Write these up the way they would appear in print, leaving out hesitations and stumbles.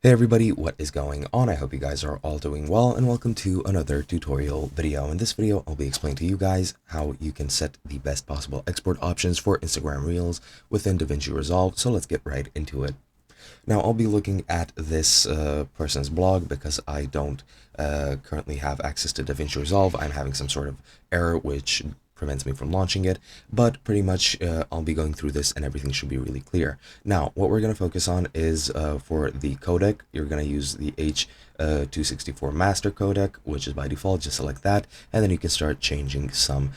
Hey everybody, what is going on? I hope you guys are all doing well and welcome to another tutorial video. In this video, I'll be explaining to you guys how you can set the best possible export options for Instagram Reels within Davinci Resolve. So let's get right into it. Now, I'll be looking at this person's blog because I don't currently have access to DaVinci Resolve. I'm having some sort of error which prevents me from launching it, but pretty much I'll be going through this and everything should be really clear. Now, what we're going to focus on is for the codec, you're going to use the H264 master codec, which is by default. Just select that, and then you can start changing some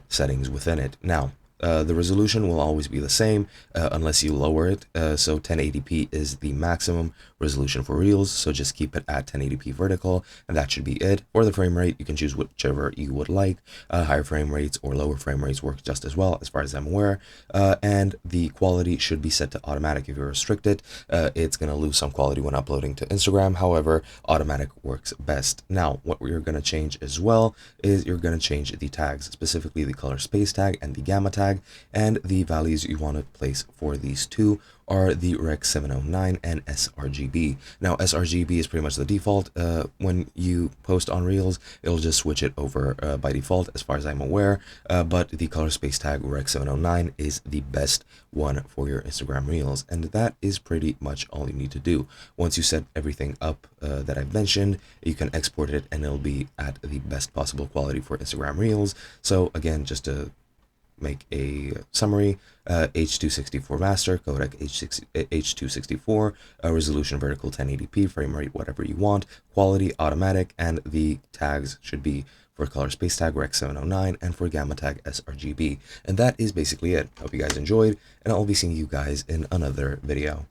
settings within it. Now, the resolution will always be the same unless you lower it. So 1080p is the maximum resolution for Reels, so just keep it at 1080p vertical, and that should be it. For the frame rate, you can choose whichever you would like. Higher frame rates or lower frame rates work just as well, as far as I'm aware. And the quality should be set to automatic. If you restrict it, it's going to lose some quality when uploading to Instagram. However, automatic works best. Now, what you're going to change as well is you're going to change the tags, specifically the color space tag and the gamma tag, and the values you want to place for these two are the Rec 709 and sRGB. Now, sRGB is pretty much the default. When you post on Reels, it'll just switch it over by default, as far as I'm aware. But the color space tag Rec 709 is the best one for your Instagram Reels, and that is pretty much all you need to do. Once you set everything up that I've mentioned, you can export it, and it'll be at the best possible quality for Instagram Reels. So again, just to make a summary, H264 master, codec H264, resolution vertical 1080p, frame rate whatever you want, quality automatic, and the tags should be for color space tag Rec 709 and for gamma tag sRGB. And that is basically it. Hope you guys enjoyed, and I'll be seeing you guys in another video.